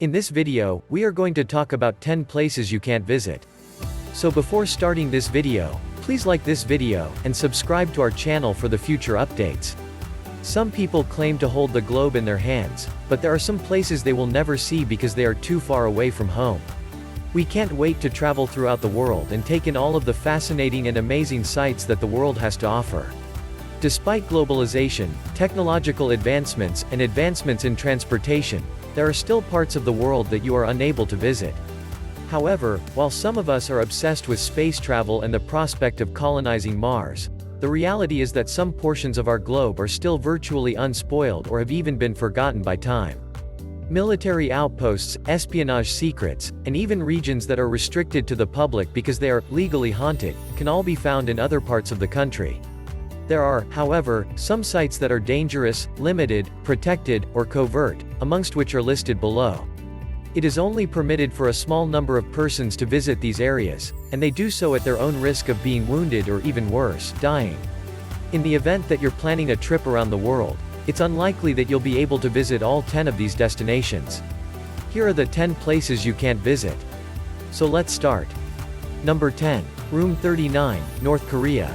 In this video, we are going to talk about 10 places you can't visit. So before starting this video, please like this video, and subscribe to our channel for the future updates. Some people claim to hold the globe in their hands, but there are some places they will never see because they are too far away from home. We can't wait to travel throughout the world and take in all of the fascinating and amazing sights that the world has to offer. Despite globalization, technological advancements, and advancements in transportation, there are still parts of the world that you are unable to visit. However, while some of us are obsessed with space travel and the prospect of colonizing Mars, the reality is that some portions of our globe are still virtually unspoiled or have even been forgotten by time. Military outposts, espionage secrets, and even regions that are restricted to the public because they are legally haunted, can all be found in other parts of the country. There are, however, some sites that are dangerous, limited, protected, or covert, amongst which are listed below. It is only permitted for a small number of persons to visit these areas, and they do so at their own risk of being wounded or even worse, dying. In the event that you're planning a trip around the world, it's unlikely that you'll be able to visit all 10 of these destinations. Here are the 10 places you can't visit. So let's start. Number 10. Room 39, North Korea.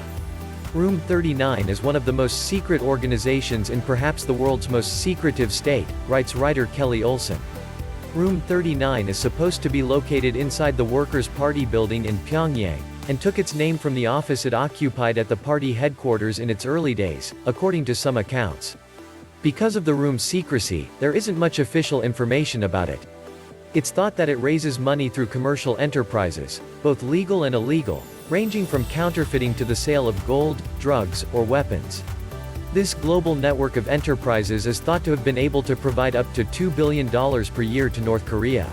Room 39 is one of the most secret organizations in perhaps the world's most secretive state, writes writer Kelly Olson. Room 39 is supposed to be located inside the Workers' Party building in Pyongyang, and took its name from the office it occupied at the party headquarters in its early days, according to some accounts. Because of the room's secrecy, there isn't much official information about it. It's thought that it raises money through commercial enterprises, both legal and illegal, ranging from counterfeiting to the sale of gold, drugs, or weapons. This global network of enterprises is thought to have been able to provide up to $2 billion per year to North Korea.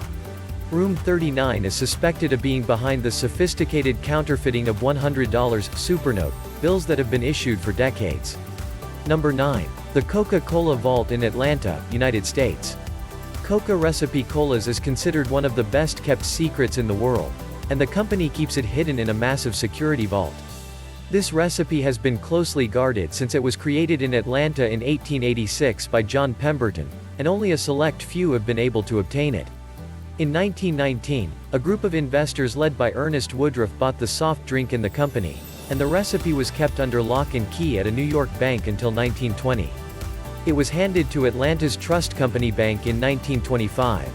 Room 39 is suspected of being behind the sophisticated counterfeiting of $100 supernote bills that have been issued for decades. Number 9. The Coca-Cola Vault in Atlanta, United States. Coca Recipe Colas is considered one of the best-kept secrets in the world, and the company keeps it hidden in a massive security vault. This recipe has been closely guarded since it was created in Atlanta in 1886 by John Pemberton, and only a select few have been able to obtain it. In 1919, a group of investors led by Ernest Woodruff bought the soft drink in the company, and the recipe was kept under lock and key at a New York bank until 1920. It was handed to Atlanta's Trust Company Bank in 1925.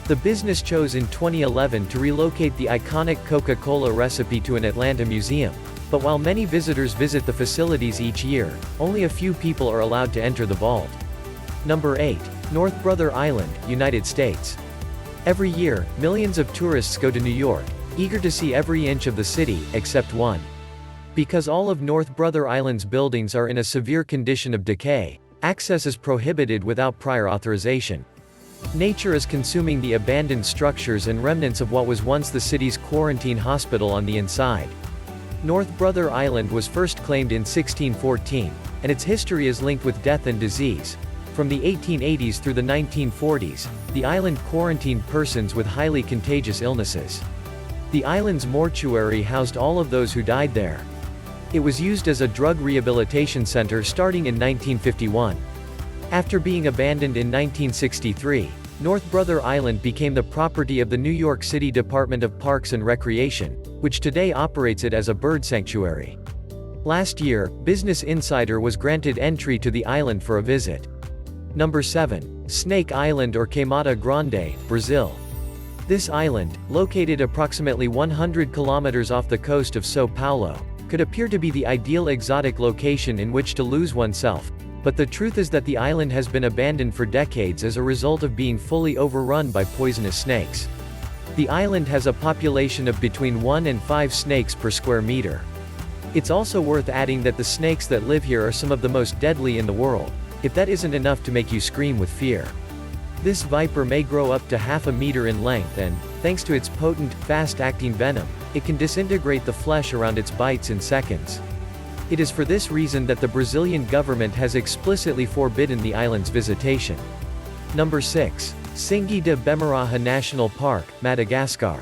The business chose in 2011 to relocate the iconic Coca-Cola recipe to an Atlanta museum, but while many visitors visit the facilities each year, only a few people are allowed to enter the vault. Number 8. North Brother Island, United States. Every year, millions of tourists go to New York, eager to see every inch of the city, except one. Because all of North Brother Island's buildings are in a severe condition of decay, access is prohibited without prior authorization. Nature is consuming the abandoned structures and remnants of what was once the city's quarantine hospital on the inside. North Brother Island was first claimed in 1614, and its history is linked with death and disease. From the 1880s through the 1940s, the island quarantined persons with highly contagious illnesses. The island's mortuary housed all of those who died there. It was used as a drug rehabilitation center starting in 1951. After being abandoned in 1963, North Brother Island became the property of the New York City Department of Parks and Recreation, which today operates it as a bird sanctuary. Last year, Business Insider was granted entry to the island for a visit. Number 7. Snake Island or Queimada Grande, Brazil. This island, located approximately 100 kilometers off the coast of São Paulo, could appear to be the ideal exotic location in which to lose oneself, but the truth is that the island has been abandoned for decades as a result of being fully overrun by poisonous snakes. The island has a population of between 1 and 5 snakes per square meter. It's also worth adding that the snakes that live here are some of the most deadly in the world, if that isn't enough to make you scream with fear. This viper may grow up to half a meter in length and, thanks to its potent, fast-acting venom, it can disintegrate the flesh around its bites in seconds. It is for this reason that the Brazilian government has explicitly forbidden the island's visitation. Number 6. Singui de Bemaraha National Park, Madagascar.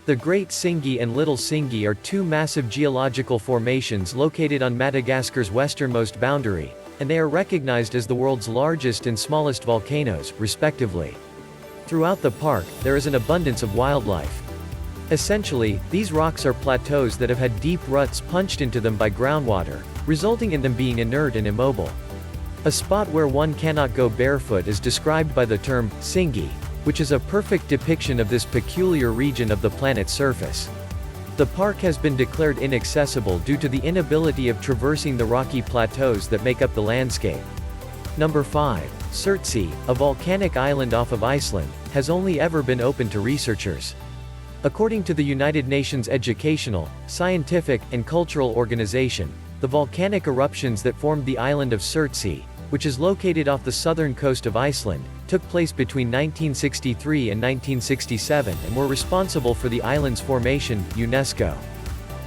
The Great Singui and Little Singui are two massive geological formations located on Madagascar's westernmost boundary, and they are recognized as the world's largest and smallest volcanoes, respectively. Throughout the park, there is an abundance of wildlife. Essentially, these rocks are plateaus that have had deep ruts punched into them by groundwater, resulting in them being inert and immobile. A spot where one cannot go barefoot is described by the term, Singi, which is a perfect depiction of this peculiar region of the planet's surface. The park has been declared inaccessible due to the inability of traversing the rocky plateaus that make up the landscape. Number 5. Surtsey, a volcanic island off of Iceland, has only ever been open to researchers. According to the United Nations Educational, Scientific, and Cultural Organization, the volcanic eruptions that formed the island of Surtsey, which is located off the southern coast of Iceland, took place between 1963 and 1967 and were responsible for the island's formation, UNESCO.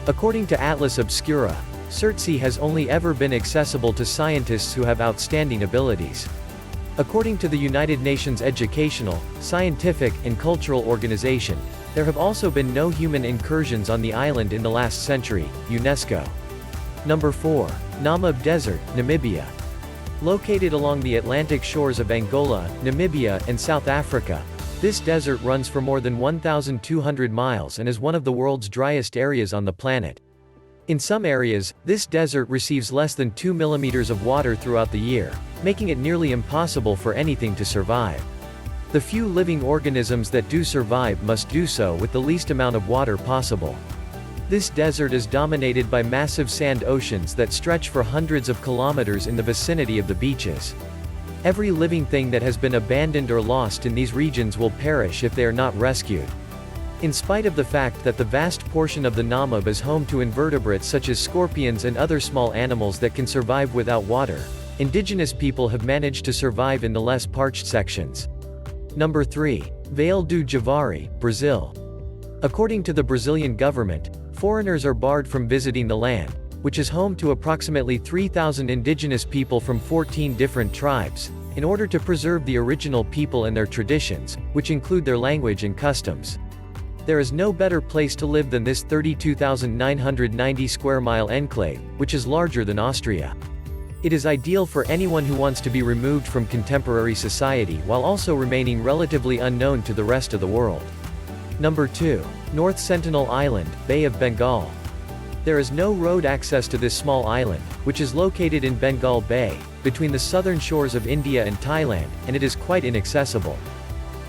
According to Atlas Obscura, Surtsey has only ever been accessible to scientists who have outstanding abilities. According to the United Nations Educational, Scientific, and Cultural Organization, there have also been no human incursions on the island in the last century, UNESCO. Number 4. Namib Desert, Namibia. Located along the Atlantic shores of Angola, Namibia, and South Africa, this desert runs for more than 1,200 miles and is one of the world's driest areas on the planet. In some areas, this desert receives less than 2 millimeters of water throughout the year, making it nearly impossible for anything to survive. The few living organisms that do survive must do so with the least amount of water possible. This desert is dominated by massive sand oceans that stretch for hundreds of kilometers in the vicinity of the beaches. Every living thing that has been abandoned or lost in these regions will perish if they are not rescued. In spite of the fact that the vast portion of the Namib is home to invertebrates such as scorpions and other small animals that can survive without water, indigenous people have managed to survive in the less parched sections. Number 3. Vale do Javari, Brazil. According to the Brazilian government, foreigners are barred from visiting the land, which is home to approximately 3,000 indigenous people from 14 different tribes, in order to preserve the original people and their traditions, which include their language and customs. There is no better place to live than this 32,990 square mile enclave, which is larger than Austria. It is ideal for anyone who wants to be removed from contemporary society while also remaining relatively unknown to the rest of the world. Number 2. North Sentinel Island, Bay of Bengal. There is no road access to this small island, which is located in Bengal Bay, between the southern shores of India and Thailand, and it is quite inaccessible.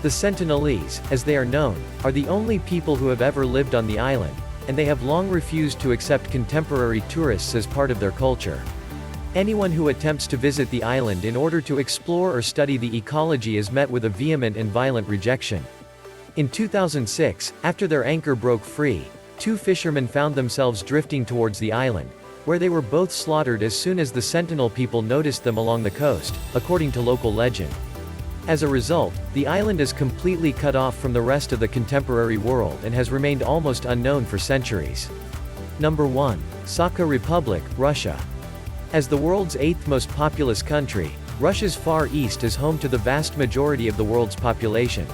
The Sentinelese, as they are known, are the only people who have ever lived on the island, and they have long refused to accept contemporary tourists as part of their culture. Anyone who attempts to visit the island in order to explore or study the ecology is met with a vehement and violent rejection. In 2006, after their anchor broke free, 2 fishermen found themselves drifting towards the island, where they were both slaughtered as soon as the Sentinel people noticed them along the coast, according to local legend. As a result, the island is completely cut off from the rest of the contemporary world and has remained almost unknown for centuries. Number 1. Sakha Republic, Russia. As the world's 8th most populous country, Russia's Far East is home to the vast majority of the world's population.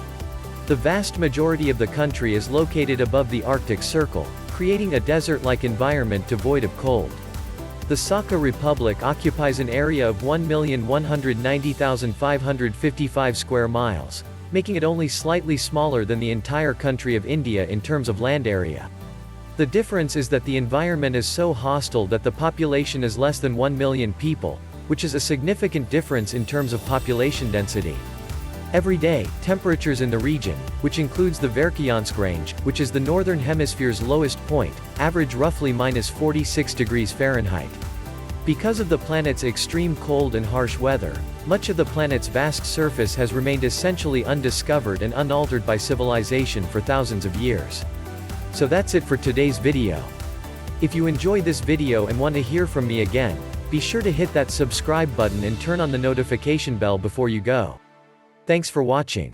The vast majority of the country is located above the Arctic Circle, creating a desert-like environment devoid of cold. The Sakha Republic occupies an area of 1,190,555 square miles, making it only slightly smaller than the entire country of India in terms of land area. The difference is that the environment is so hostile that the population is less than 1 million people, which is a significant difference in terms of population density. Every day, temperatures in the region, which includes the Verkhoyansk Range, which is the northern hemisphere's lowest point, average roughly -46 degrees Fahrenheit. Because of the planet's extreme cold and harsh weather, much of the planet's vast surface has remained essentially undiscovered and unaltered by civilization for thousands of years. So that's it for today's video. If you enjoyed this video and want to hear from me again, be sure to hit that subscribe button and turn on the notification bell before you go. Thanks for watching.